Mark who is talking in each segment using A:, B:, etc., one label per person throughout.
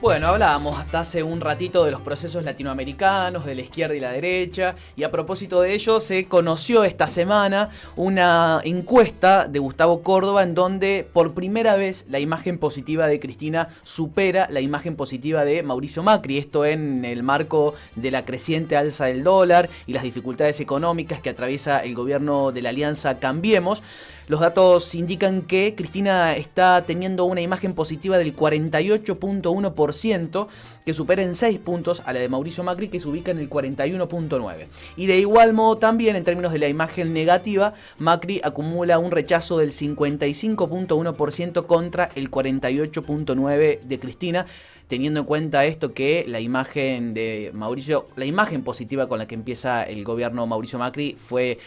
A: Bueno, hablábamos hasta hace un ratito de los procesos latinoamericanos, de la izquierda y la derecha, y a propósito de ello se conoció esta semana una encuesta de Gustavo Córdoba en donde por primera vez la imagen positiva de Cristina supera la imagen positiva de Mauricio Macri, esto en el marco de la creciente alza del dólar y las dificultades económicas que atraviesa el gobierno de la Alianza Cambiemos. Los datos indican que Cristina está teniendo una imagen positiva del 48.1%, que supera en 6 puntos a la de Mauricio Macri, que se ubica en el 41.9%. Y de igual modo también, en términos de la imagen negativa, Macri acumula un rechazo del 55.1% contra el 48.9% de Cristina, teniendo en cuenta esto que la imagen de Mauricio, la imagen positiva con la que empieza el gobierno Mauricio Macri fue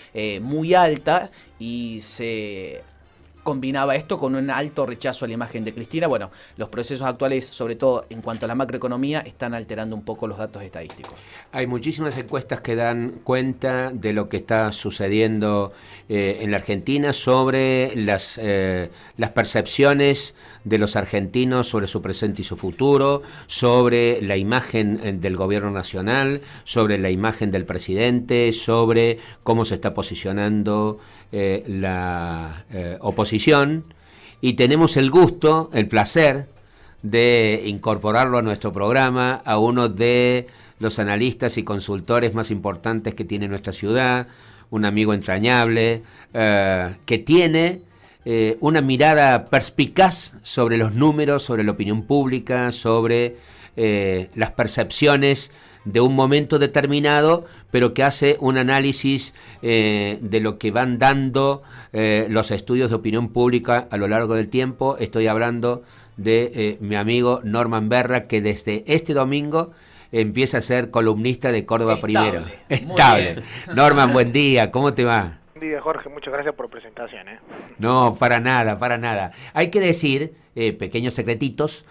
A: muy alta y se combinaba esto con un alto rechazo a la imagen de Cristina. Bueno, los procesos actuales, sobre todo en cuanto a la macroeconomía, están alterando un poco los datos estadísticos.
B: Hay muchísimas encuestas que dan cuenta de lo que está sucediendo en la Argentina sobre las percepciones de los argentinos sobre su presente y su futuro, sobre la imagen del gobierno nacional, sobre la imagen del presidente, sobre cómo se está posicionando la oposición, y tenemos el gusto, el placer de incorporarlo a nuestro programa a uno de los analistas y consultores más importantes que tiene nuestra ciudad, un amigo entrañable, que tiene una mirada perspicaz sobre los números, sobre la opinión pública, sobre las percepciones de un momento determinado, pero que hace un análisis de lo que van dando los estudios de opinión pública a lo largo del tiempo. Estoy hablando de mi amigo Norman Berra, que desde este domingo empieza a ser columnista de Córdoba Primero. Estable. Norman, buen día, ¿cómo te va?
C: Buen día, Jorge, muchas gracias por presentación.
B: No, para nada, para nada. Hay que decir, pequeños secretitos,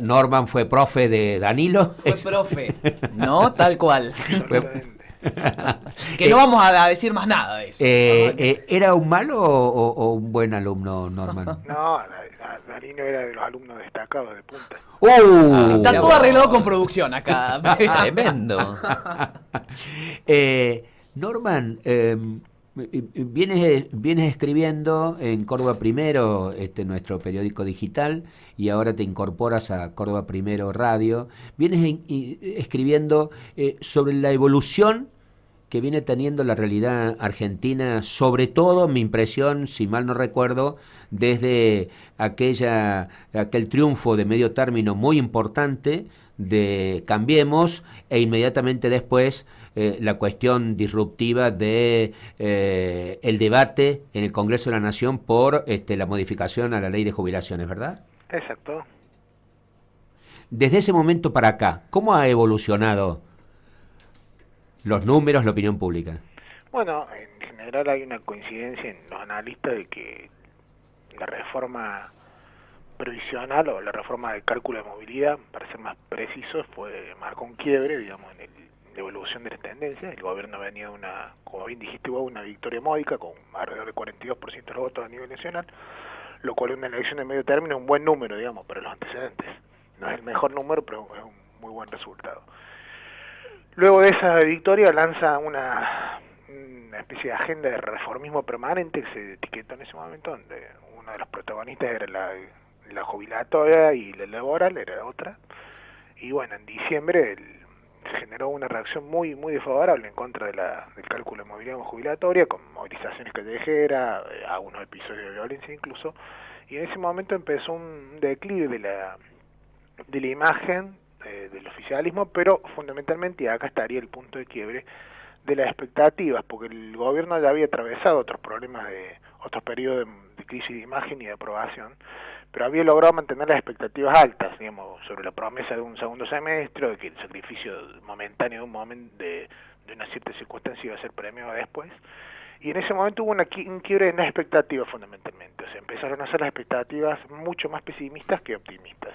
B: Norman fue profe de Danilo.
A: Fue profe, ¿no? Tal cual. Que no vamos a decir más nada de eso.
B: ¿Era un malo o un buen alumno, Norman?
C: No, Danilo era de los alumnos destacados de punta.
A: Está todo arreglado con producción acá.
D: Tremendo.
B: Norman, vienes escribiendo en Córdoba Primero, nuestro periódico digital, y ahora te incorporas a Córdoba Primero Radio. Vienes escribiendo sobre la evolución que viene teniendo la realidad argentina, sobre todo, mi impresión, si mal no recuerdo, desde aquel triunfo de medio término muy importante de Cambiemos, e inmediatamente después la cuestión disruptiva de el debate en el Congreso de la Nación por la modificación a la ley de jubilaciones, ¿verdad?
C: Exacto.
B: Desde ese momento para acá, ¿cómo ha evolucionado los números, la opinión pública?
C: Bueno, en general hay una coincidencia en los analistas de que la reforma previsional o la reforma del cálculo de movilidad, para ser más precisos, marcó un quiebre, digamos, en la evolución de la tendencia. El gobierno venía de como bien dijiste vos, una victoria módica con alrededor del 42% de los votos a nivel nacional, lo cual en una elección de medio término es un buen número, digamos, para los antecedentes. No es el mejor número, pero es un muy buen resultado. Luego de esa victoria lanza una especie de agenda de reformismo permanente que se etiquetó en ese momento, donde uno de los protagonistas era la jubilatoria y la laboral era otra. Y bueno, en diciembre se generó una reacción muy muy desfavorable en contra del cálculo de movilidad jubilatoria, con movilizaciones callejeras, algunos episodios de violencia incluso, y en ese momento empezó un declive de la imagen del oficialismo, pero fundamentalmente, y acá estaría el punto de quiebre, de las expectativas, porque el gobierno ya había atravesado otros problemas otros periodos de crisis de imagen y de aprobación, pero había logrado mantener las expectativas altas, digamos, sobre la promesa de un segundo semestre, de que el sacrificio momentáneo de una cierta circunstancia iba a ser premiado después, y en ese momento hubo un quiebre en las expectativas fundamentalmente, o sea, empezaron a ser las expectativas mucho más pesimistas que optimistas.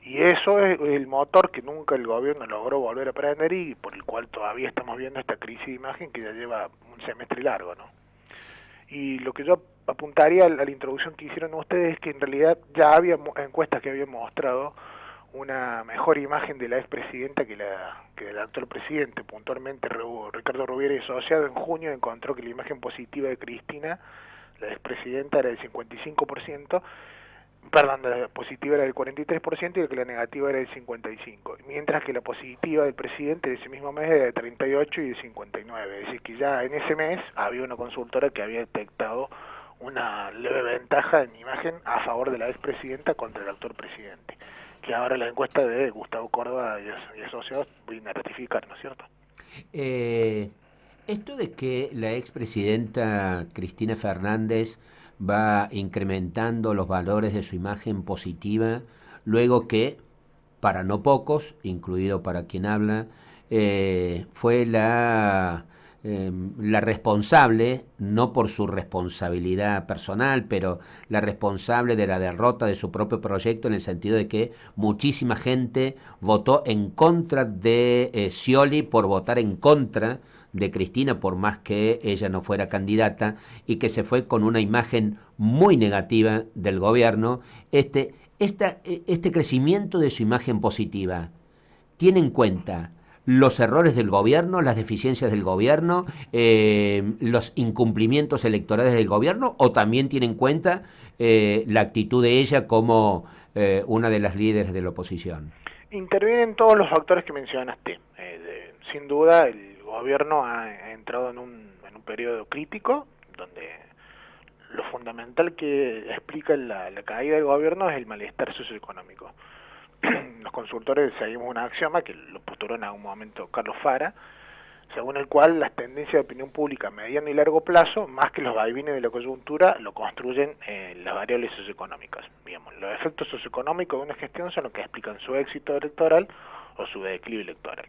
C: Y eso es el motor que nunca el gobierno logró volver a prender y por el cual todavía estamos viendo esta crisis de imagen que ya lleva un semestre largo, ¿no? Y lo que yo apuntaría a la introducción que hicieron ustedes es que en realidad ya había encuestas que habían mostrado una mejor imagen de la expresidenta que del actual presidente. Puntualmente, Ricardo Rubiera y Asociado en junio encontró que la imagen positiva de Cristina, la expresidenta, era del 55%, perdón, la positiva era del 43% y que la negativa era del 55%, mientras que la positiva del presidente de ese mismo mes era de 38 y de 59, es decir, que ya en ese mes había una consultora que había detectado una leve ventaja en imagen a favor de la expresidenta contra el actual presidente, que ahora la encuesta de Gustavo Córdoba y Asociados viene a ratificar, ¿no es cierto?
B: Esto de que la expresidenta Cristina Fernández va incrementando los valores de su imagen positiva, luego que, para no pocos, incluido para quien habla, fue la responsable, no por su responsabilidad personal, pero la responsable de la derrota de su propio proyecto, en el sentido de que muchísima gente votó en contra de Scioli por votar en contra de Cristina, por más que ella no fuera candidata, y que se fue con una imagen muy negativa del gobierno. Este crecimiento de su imagen positiva tiene en cuenta los errores del gobierno, las deficiencias del gobierno, los incumplimientos electorales del gobierno, o también tiene en cuenta la actitud de ella como una de las líderes de la oposición?
C: Intervienen todos los factores que mencionaste. Sin duda, el gobierno ha entrado en un periodo crítico, donde lo fundamental que explica la caída del gobierno es el malestar socioeconómico. Los consultores seguimos un axioma que lo postuló en algún momento Carlos Fara, según el cual las tendencias de opinión pública a mediano y largo plazo, más que los vaivines de la coyuntura, lo construyen las variables socioeconómicas. Digamos, los efectos socioeconómicos de una gestión son los que explican su éxito electoral o su declive electoral.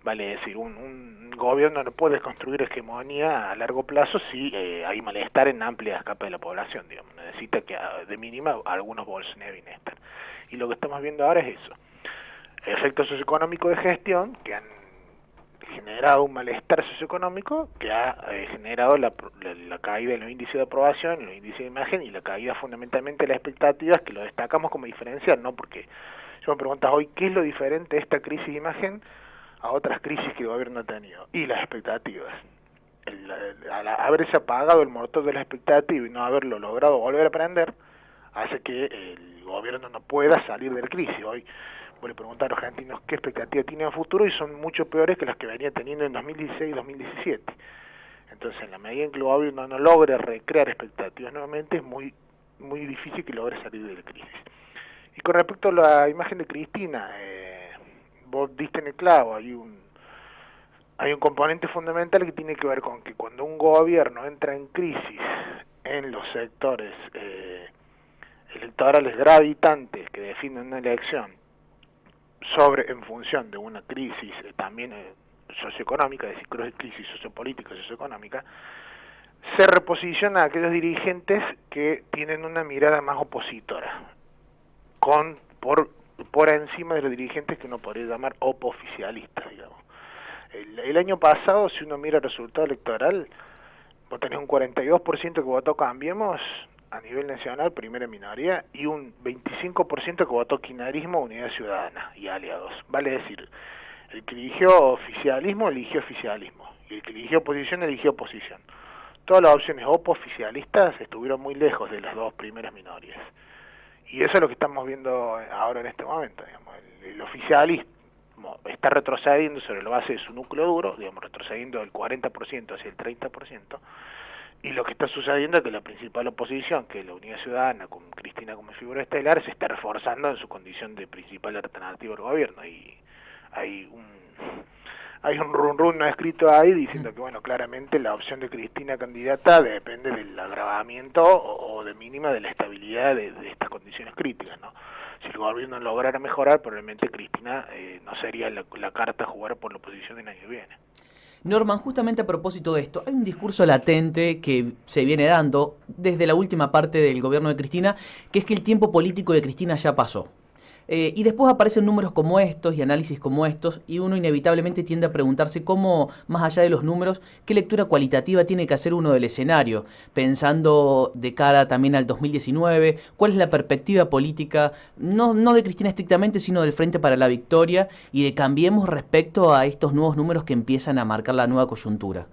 C: Vale decir, un gobierno no puede construir hegemonía a largo plazo si hay malestar en amplias capas de la población, digamos. Necesita que de mínima algunos bolsones de bienestar. Y lo que estamos viendo ahora es eso. Efectos socioeconómicos de gestión que han generado un malestar socioeconómico que ha generado la caída en los índices de aprobación, en los índices de imagen y la caída fundamentalmente de las expectativas, que lo destacamos como diferencial, ¿no? Porque yo me preguntas hoy, ¿qué es lo diferente de esta crisis de imagen a otras crisis que el gobierno ha tenido? Y las expectativas. Al haberse apagado el motor de la expectativa y no haberlo logrado volver a prender, hace que el gobierno no pueda salir de la crisis. Hoy voy a preguntar a los argentinos qué expectativa tienen a futuro y son mucho peores que las que venía teniendo en 2016 y 2017. Entonces, en la medida en que el gobierno no logre recrear expectativas nuevamente, es muy difícil que logre salir de la crisis. Y con respecto a la imagen de Cristina, vos diste en el clavo, hay un componente fundamental que tiene que ver con que cuando un gobierno entra en crisis en los sectores electorales gravitantes que definen una elección en función de una crisis también socioeconómica, es decir, crisis sociopolítica y socioeconómica, se reposiciona a aquellos dirigentes que tienen una mirada más opositora, por encima de los dirigentes que uno podría llamar opoficialistas, digamos. El año pasado, si uno mira el resultado electoral, vos tenés un 42% que votó Cambiemos a nivel nacional, primera minoría, y un 25% que votó kirchnerismo, Unidad Ciudadana y aliados. Vale decir, el que eligió oficialismo, eligió oficialismo, y el que eligió oposición, eligió oposición. Todas las opciones oficialistas estuvieron muy lejos de las dos primeras minorías. Y eso es lo que estamos viendo ahora en este momento, digamos. El oficialismo está retrocediendo sobre la base de su núcleo duro, digamos, retrocediendo del 40% hacia el 30%, y lo que está sucediendo es que la principal oposición, que es la Unidad Ciudadana, con Cristina como figura estelar, se está reforzando en su condición de principal alternativa al gobierno, y hay un run no escrito ahí diciendo que, bueno, claramente la opción de Cristina candidata depende del agravamiento o de mínima de la estabilidad de estas condiciones críticas, ¿no? Si el gobierno lograra mejorar, probablemente Cristina no sería la carta a jugar por la oposición el año que viene.
A: Norman, justamente a propósito de esto, hay un discurso latente que se viene dando desde la última parte del gobierno de Cristina, que es que el tiempo político de Cristina ya pasó. Y después aparecen números como estos y análisis como estos, y uno inevitablemente tiende a preguntarse cómo, más allá de los números, qué lectura cualitativa tiene que hacer uno del escenario, pensando de cara también al 2019, cuál es la perspectiva política, no de Cristina estrictamente, sino del Frente para la Victoria, y de Cambiemos respecto a estos nuevos números que empiezan a marcar la nueva coyuntura.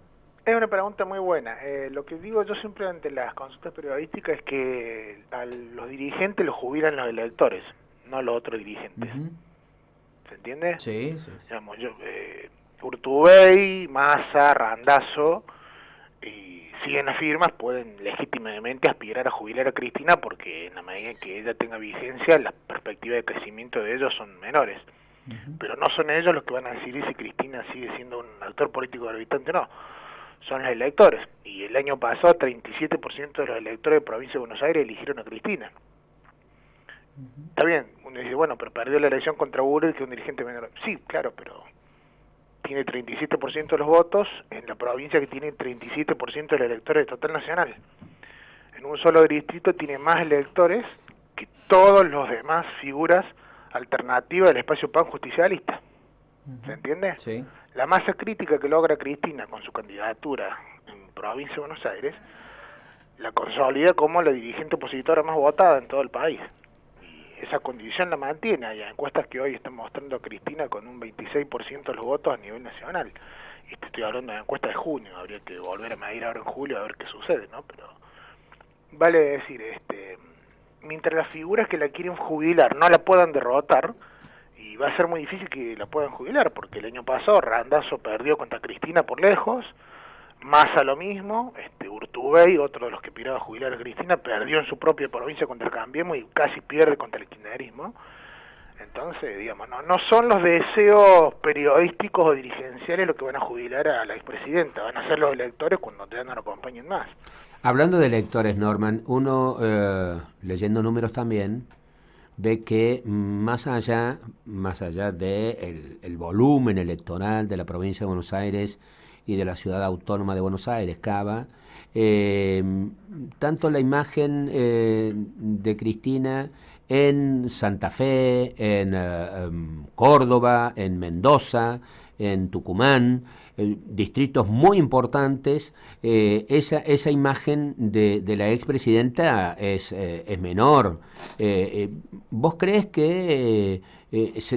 C: Es una pregunta muy buena. Lo que digo yo siempre ante las consultas periodísticas es que a los dirigentes los jubilan los electores, no los otros dirigentes. ¿Se entiende?
A: Sí, sí.
C: Digamos, Urtubey, Massa, Randazzo, y siguen las firmas, pueden legítimamente aspirar a jubilar a Cristina porque en la medida en que ella tenga vigencia, las perspectivas de crecimiento de ellos son menores. Pero no son ellos los que van a decidir si Cristina sigue siendo un actor político gravitante o no. Son los electores. Y el año pasado, 37% de los electores de Provincia de Buenos Aires eligieron a Cristina. Está bien, uno dice, bueno, pero perdió la elección contra Burrich, que es un dirigente menor. Sí, claro, pero tiene 37% de los votos en la provincia que tiene 37% de los electores de total nacional. En un solo distrito tiene más electores que todos los demás figuras alternativas del espacio pan justicialista. ¿Se entiende?
A: Sí.
C: La masa crítica que logra Cristina con su candidatura en Provincia de Buenos Aires la consolida como la dirigente opositora más votada en todo el país. Y esa condición la mantiene. Hay encuestas que hoy están mostrando a Cristina con un 26% de los votos a nivel nacional. Y te estoy hablando de encuestas de junio, habría que volver a medir ahora en julio a ver qué sucede, ¿no? Pero vale decir, mientras las figuras que la quieren jubilar no la puedan derrotar, y va a ser muy difícil que la puedan jubilar, porque el año pasado Randazzo perdió contra Cristina por lejos, Massa lo mismo, Urtubey, otro de los que piraba a jubilar a Cristina, perdió en su propia provincia contra el Cambiemos y casi pierde contra el kirchnerismo. Entonces, digamos, no son los deseos periodísticos o dirigenciales los que van a jubilar a la expresidenta, van a ser los electores cuando ya no lo acompañen más.
B: Hablando de electores, Norman, uno, leyendo números también, ve que más allá de el volumen electoral de la provincia de Buenos Aires y de la ciudad autónoma de Buenos Aires, Cava, tanto la imagen de Cristina en Santa Fe, en Córdoba, en Mendoza, en Tucumán, distritos muy importantes, esa imagen de la expresidenta es menor. ¿Vos crees que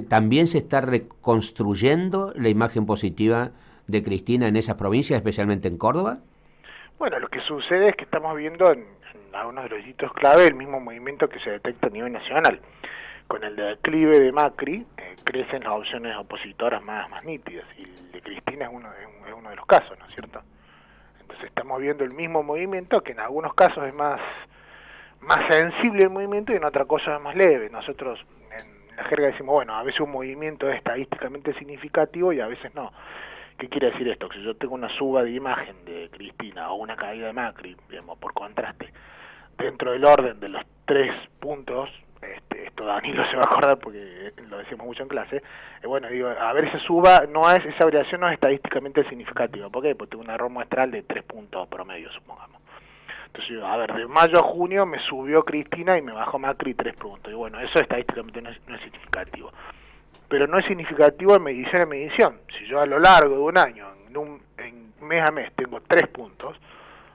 B: también se está reconstruyendo la imagen positiva de Cristina en esas provincias, especialmente en Córdoba?
C: Bueno, lo que sucede es que estamos viendo en algunos de los distritos clave el mismo movimiento que se detecta a nivel nacional. Con el declive de Macri crecen las opciones opositoras más nítidas, y el de Cristina es uno de los casos, ¿no es cierto? Entonces estamos viendo el mismo movimiento, que en algunos casos es más sensible el movimiento y en otras cosas es más leve. Nosotros en la jerga decimos, bueno, a veces un movimiento es estadísticamente significativo y a veces no. ¿Qué quiere decir esto? Que si yo tengo una suba de imagen de Cristina o una caída de Macri, digamos, por contraste, dentro del orden de los 3 puntos, esto Danilo se va a acordar porque lo decimos mucho en clase, bueno, digo, a ver, esa variación no es estadísticamente significativa. ¿Por qué? Porque tengo un error muestral de 3 puntos promedio, supongamos. Entonces, a ver, de mayo a junio me subió Cristina y me bajó Macri 3 puntos. Y bueno, eso estadísticamente no es significativo. Pero no es significativo en medición a medición. Si yo a lo largo de un año, en mes a mes, tengo 3 puntos,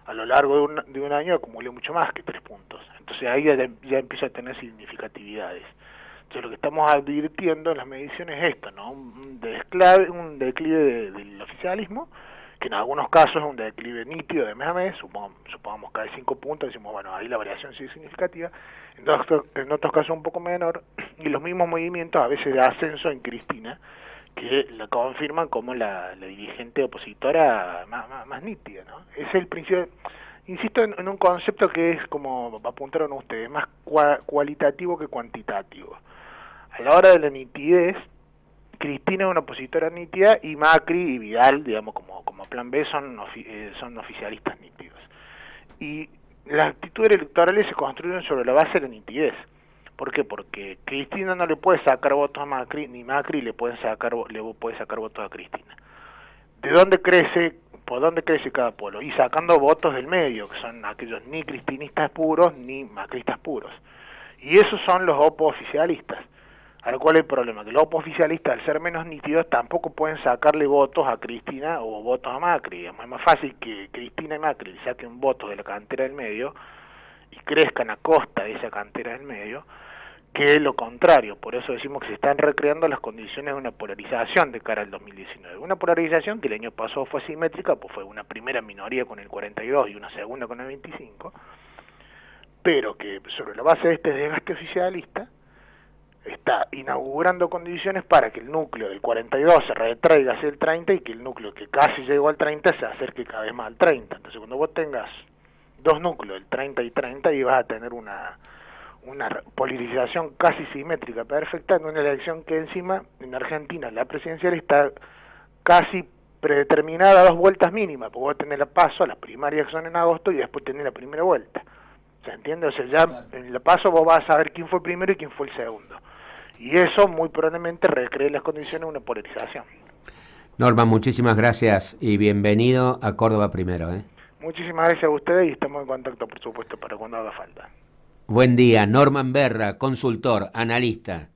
C: a lo largo de un año acumulé mucho más que 3 puntos. Entonces ahí ya empiezo a tener significatividades. Entonces lo que estamos advirtiendo en las mediciones es esto, ¿no? Un declive del oficialismo, que en algunos casos es un declive nítido de mes a mes, supongamos que hay 5 puntos, decimos, bueno, ahí la variación sí es significativa, en otros casos un poco menor, y los mismos movimientos a veces de ascenso en Cristina, que la confirman como la dirigente opositora más nítida, ¿no? Es el principio, insisto en un concepto que es, como apuntaron ustedes, más cualitativo que cuantitativo. A la hora de la nitidez, Cristina es una opositora nítida y Macri y Vidal, digamos, como plan B, son oficialistas nítidos. Y las actitudes electorales se construyen sobre la base de la nitidez. ¿Por qué? Porque Cristina no le puede sacar votos a Macri, ni Macri le puede sacar votos a Cristina. ¿Por dónde crece cada polo? Y sacando votos del medio, que son aquellos ni cristinistas puros, ni macristas puros. Y esos son los oficialistas. Ahora, ¿cuál es el problema? Que los oficialistas, al ser menos nítidos, tampoco pueden sacarle votos a Cristina o votos a Macri. Digamos. Es más fácil que Cristina y Macri saquen votos de la cantera del medio y crezcan a costa de esa cantera del medio, que lo contrario. Por eso decimos que se están recreando las condiciones de una polarización de cara al 2019. Una polarización que el año pasado fue simétrica, pues fue una primera minoría con el 42 y una segunda con el 25, pero que sobre la base de este desgaste oficialista está inaugurando condiciones para que el núcleo del 42 se retraiga hacia el 30 y que el núcleo que casi llegó al 30 se acerque cada vez más al 30. Entonces cuando vos tengas dos núcleos, el 30 y 30, y vas a tener una polarización casi simétrica perfecta en una elección que encima en Argentina la presidencial está casi predeterminada a 2 vueltas mínimas, porque vos tenés la PASO, las primarias que son en agosto y después tenés la primera vuelta. ¿Se entiende? O sea, ya en la PASO vos vas a saber quién fue el primero y quién fue el segundo. Y eso muy probablemente recree las condiciones de una polarización.
B: Norman, muchísimas gracias y bienvenido a Córdoba Primero.
C: Muchísimas gracias a ustedes y estamos en contacto, por supuesto, para cuando haga falta.
B: Buen día, Norman Berra, consultor, analista.